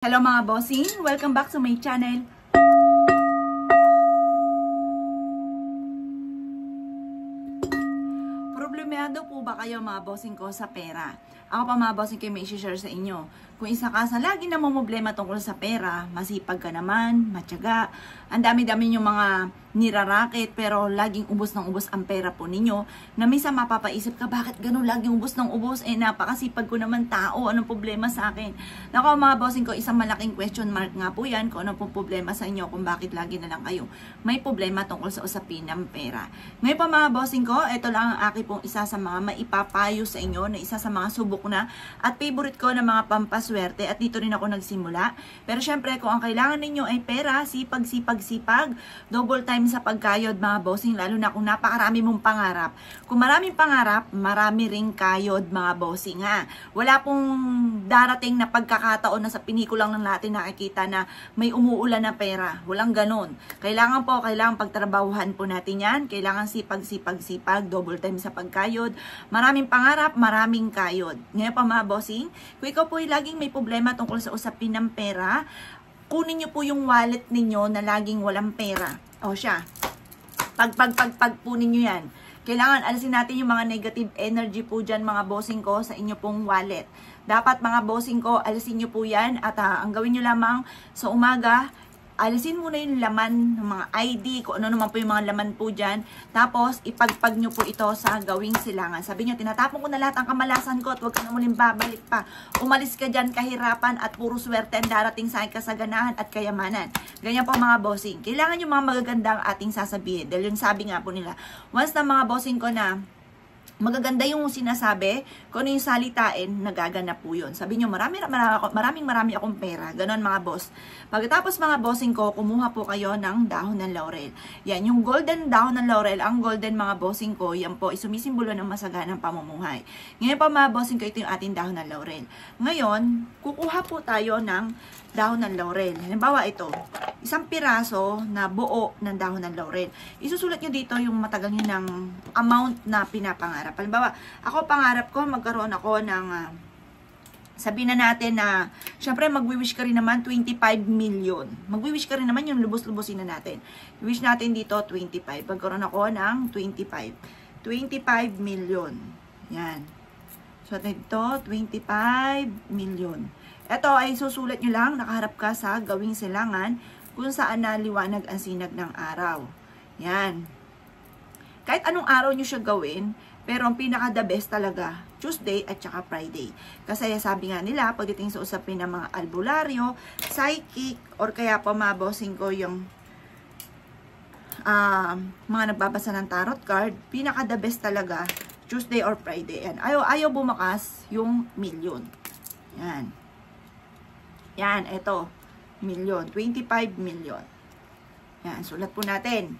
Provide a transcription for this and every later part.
Hello mga bossing! Welcome back to my channel. Problemado po ba kayo mga bossing ko sa pera? Ako pa mga bossing ko may share sa inyo. Kung isa ka sa lagi na problema tungkol sa pera, masipag ka naman, matyaga, ang dami-dami yung mga nirarakit pero laging ubos ng ubos ang pera po ninyo, na minsan mapapaisip ka, bakit ganun laging ubos ng ubos? Napakasipag ko naman tao, anong problema sa akin? Nako mga bossing ko, isang malaking question mark nga po yan kung ano pong problema sa inyo, kung bakit lagi na lang kayo may problema tungkol sa usapin ng pera. Ngayon pa mga bossing ko, ito lang ang aking pong isa sa mga maipapayo sa inyo, na isa sa mga subok na at favorite ko na mga pampaswerte, at dito rin ako nagsimula. Pero syempre, kung ang kailangan ninyo ay pera, sipag, double time sa pagkayod mga bossing, lalo na kung napakarami mong pangarap. Kung maraming pangarap, marami ring kayod mga bossing ha. Wala pong darating na pagkakataon na sa pinikulang ng natin nakikita na may umuulan na pera. Walang ganon. Kailangan pagtrabahuhan po natin yan. Kailangan sipag, double time sa pagkayod. Maraming pangarap, maraming kayod. Ngayon pa mga bossing, kung ikaw po ay laging may problema tungkol sa usapin ng pera, kunin nyo po yung wallet ninyo na laging walang pera. O siya, pag po ninyo yan. Kailangan alisin natin yung mga negative energy po dyan mga bossing ko sa inyo pong wallet. Dapat mga bossing ko, alisin nyo po yan at ang gawin nyo lamang sa umaga, alisin muna yung laman ng mga ID, kung ano naman po yung mga laman po dyan. Tapos, ipagpag nyo po ito sa gawing silangan. Sabi nyo, tinatapon ko na lahat ang kamalasan ko at huwag ka na muling babalik pa. Umalis ka dyan, kahirapan at puro swerte ang darating sa aking kasaganahan at kayamanan. Ganyan po mga bossing. Kailangan yung mga magagandang ating sasabihin. Dahil yung sabi nga po nila, once na mga bossing ko na magaganda yung sinasabi, kung ano yung salitain, nagaganap po yun. Sabi nyo, marami akong pera. Ganon mga boss. Pagkatapos mga bossing ko, kumuha po kayo ng dahon ng laurel. Yan, yung golden dahon ng laurel, ang golden mga bossing ko, yan po, isumisimbolo ng masaganang pamumuhay. Ngayon pa mga bossing ko, ito yung ating dahon ng laurel. Ngayon, kukuha po tayo ng dahon ng laurel. Halimbawa ito, isang piraso na buo ng dahon ng laurel. Isusulat nyo dito yung matagal nyo ng amount na pinapangarap. Halimbawa, ako pangarap ko, magkaroon ako ng, sabihin na natin na, syempre magwi-wish ka rin naman 25 million. Magwi-wish ka rin naman yung lubos-lubosin na natin. I-wish natin dito 25. Magkaroon ako ng 25 million. Yan. So, ito, 25 million. Ito ay susulat nyo lang, nakaharap ka sa gawing silangan kung saan naliwanag ang sinag ng araw. Yan. Kahit anong araw nyo siya gawin, pero ang pinaka-the best talaga, Tuesday at saka Friday. Kasi sabi nga nila, pagdating sa usapin ng mga albularyo, psychic, or kaya pa mga bossing ko yung mga nagbabasa ng tarot card, pinaka-the best talaga, Tuesday or Friday. Yan. Ayaw bumakas yung million. Yan. Yan, ito. Million. 25 million. Yan, sulat po natin.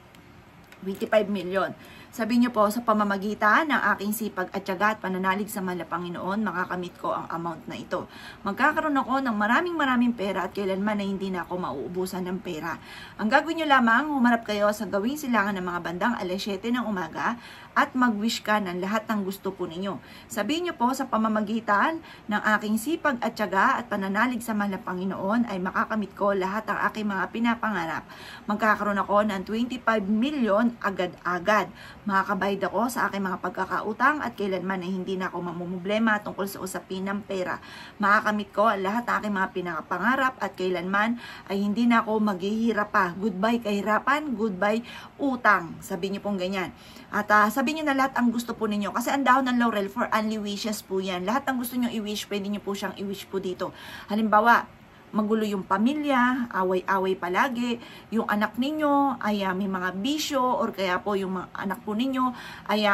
25 million. Sabi niyo po, sa pamamagitan ng aking sipag at tiyaga at pananalig sa mahal na Panginoon, makakamit ko ang amount na ito. Magkakaroon ako ng maraming pera at kailanman na hindi na ako mauubusan ng pera. Ang gagawin niyo lamang, humarap kayo sa gawing silangan ng mga bandang alas 7 ng umaga at mag-wish ka ng lahat ng gusto po ninyo. Sabihin niyo po, sa pamamagitan ng aking sipag at tiyaga at pananalig sa mahal na Panginoon ay makakamit ko lahat ng aking mga pinapangarap. Magkakaroon ako ng 25 million agad-agad. Makakabayad ako sa aking mga pagkakautang at kailanman ay hindi na ako mamumblema tungkol sa usapin ng pera. Makakamit ko ang lahat ng aking mga pinapangarap at kailanman ay hindi na ako maghihirap pa. Goodbye kahirapan, goodbye utang. Sabi niyo pong ganyan. At sabihin niyo na lahat ang gusto po ninyo. Kasi ang dahon ng laurel for only wishes po yan. Lahat ng gusto niyo i-wish, pwede niyo po siyang i-wish po dito. Halimbawa, magulo yung pamilya, away-away palagi, yung anak ninyo ay may mga bisyo, or kaya po yung mga anak po ninyo ay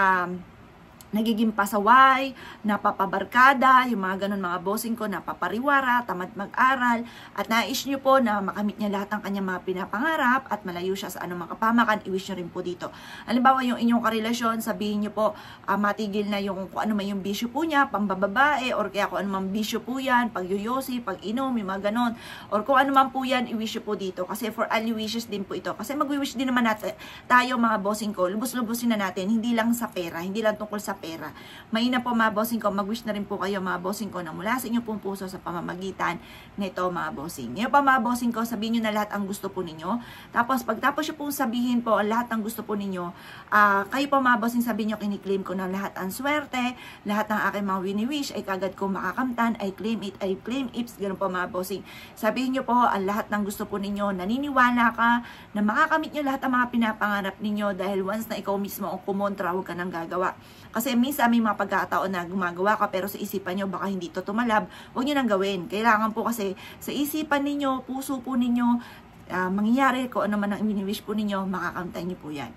nagiging pasaway, napapabarkada, yung mga ganun mga bossing ko, napapariwara, tamad mag-aral, at nais nyo po na makamit niya lahat ng kanyang mga pinapangarap at malayo siya sa anumang kapamakan, i-wish nyo rin po dito. Halimbawa, yung inyong karelasyon, sabihin nyo po, matigil na yung kung ano man yung bisyo po niya, pambababae, or kaya kung ano man bisyo po yan, pagyoyosi, pag-inom, yung mga ganun, or kung ano man po yan, i-wish nyo po dito. Kasi for only wishes din po ito. Kasi mag-wish din naman natin, tayo mga bossing ko, lubos-lubusin na natin, hindi lang sa pera, hindi lang tungkol sa pera, pera. Mainam po mga bossing ko, mag-wish na rin po kayo mga bossing ko na mula sa inyong pong puso sa pamamagitan nito mga bossing. Ngayon pa mga bossing ko, sabihin nyo na lahat ang gusto po ninyo. Tapos pagtapos nyo pong sabihin po ang lahat ng gusto po ninyo, kayo po mga bossing sabihin nyo, kiniklaim ko na lahat ang swerte, lahat ng aking mga wini-wish ay kagad ko makakamtan, I claim it, ganun po mga bossing. Sabihin nyo po ang lahat ng gusto po ninyo, naniniwala ka na makakamit nyo lahat ng mga pinapangarap ninyo dahil once na ikaw mismo ang kumontra, huwag ka nang gagawa. Kasi minsan may mga pagkakataon na gumagawa ka pero sa isipan nyo baka hindi to tumalab, huwag nyo nang gawin. Kailangan po kasi sa isipan ninyo, puso po ninyo, mangyayari kung ano man ang wini-wish po ninyo, makakamtan nyo po yan.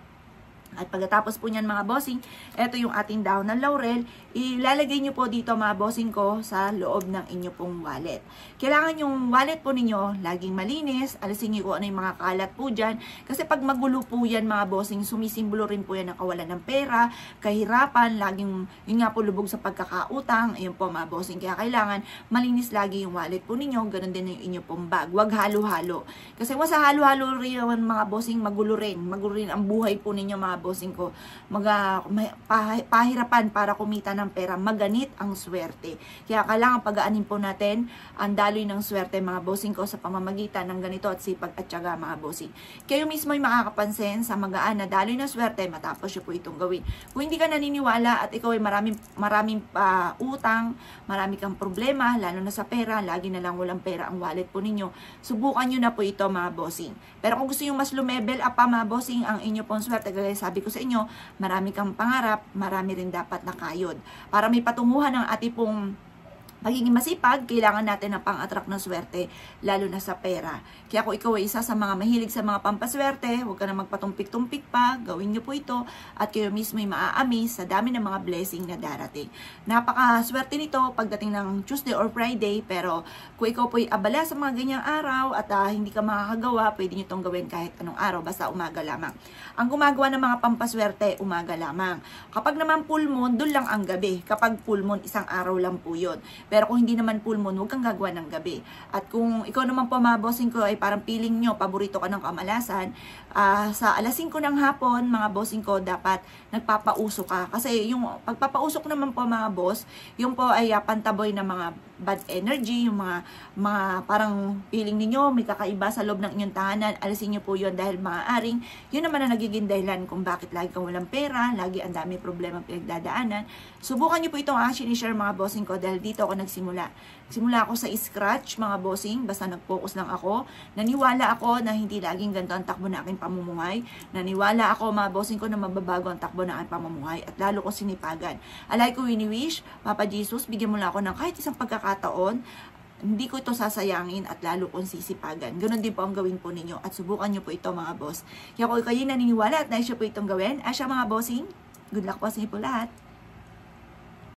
At pagkatapos po niyan mga bossing, ito yung ating dahon ng laurel, ilalagay nyo po dito mga bossing ko sa loob ng inyo pong wallet. Kailangan yung wallet po ninyo laging malinis, alisin nyo kung ano yung mga kalat po dyan. Kasi pag magulo po yan mga bossing, sumisimbolo rin po yan ng kawalan ng pera, kahirapan, laging yun nga po lubog sa pagkakautang, ayun po mga bossing. Kaya kailangan malinis lagi yung wallet po ninyo, ganun din yung inyo pong bag. Huwag halo-halo. Kasi kung sa halo-halo rin mga bossing, magulo rin ang buhay po ninyo mga bossing ko, pahirapan para kumita ng pera, maganit ang swerte. Kaya kailangan pagaanin po natin ang daloy ng swerte mga bossing ko sa pamamagitan ng ganito at sipag at tiyaga mga bossing. Kayo mismo ay makakapansin sa magaan na daloy ng swerte matapos nyo po itong gawin. Kung hindi ka naniniwala at ikaw ay maraming utang, marami kang problema, lalo na sa pera, lagi na lang walang pera ang wallet po ninyo, subukan nyo na po ito mga bossing. Pero kung gusto nyo mas lumebel up pa mga bossing ang inyo pong swerte, gaya sabi ko sa inyo, marami kang pangarap, marami rin dapat na kayod. Para may patunguhan ng ating pong pagiging masipag, kailangan natin ng pang-attract ng swerte, lalo na sa pera. Kaya kung ikaw ay isa sa mga mahilig sa mga pampaswerte, huwag ka na magpatumpik-tumpik pa, gawin nyo po ito, at kayo mismo ay maa-amaze sa dami ng mga blessing na darating. Napaka-swerte nito pagdating ng Tuesday or Friday, pero kung ikaw po ay abala sa mga ganyang araw, at hindi ka makakagawa, pwede nyo itong gawin kahit anong araw, basta umaga lamang. Ang gumagawa ng mga pampaswerte, umaga lamang. Kapag naman full moon, dun lang ang gabi. Kapag full moon, isang araw lang po yun. Pero kung hindi naman full moon, huwag kang gagawa ng gabi. At kung ikaw naman po mga bossing ko ay parang feeling nyo, paborito ka ng kamalasan, sa alas 5 ng hapon, mga bossing ko, dapat nagpapauso ka. Kasi yung pagpapausok naman po mga boss, yung po ay pantaboy na mga bad energy, yung mga parang feeling ninyo, may kakaiba sa loob ng inyong tahanan, alisin nyo po yun dahil maaaring, yun naman ang nagiging dahilan kung bakit lagi kang walang pera, lagi ang dami problema pinagdadaanan. Subukan nyo po itong action i-share mga bossing ko dahil dito ako nagsimula. Simula ako sa scratch mga bossing, basta nag-focus lang ako. Naniwala ako na hindi laging ganito ang takbo na aking pamumuhay. Naniwala ako mga bossing ko na mababago ang takbo na aking pamumuhay at lalo ko sinipagan. Alay ko wini-wish, Papa Jesus, bigyan mo lang ako ng kahit isang pagkakataon, hindi ko ito sasayangin at lalo kong sisipagan. Ganon din po ang gawin po ninyo at subukan nyo po ito mga boss. Kaya kung kayo naniniwala at naisyo po itong gawin, asya mga bossing, good luck po sa inyo po lahat.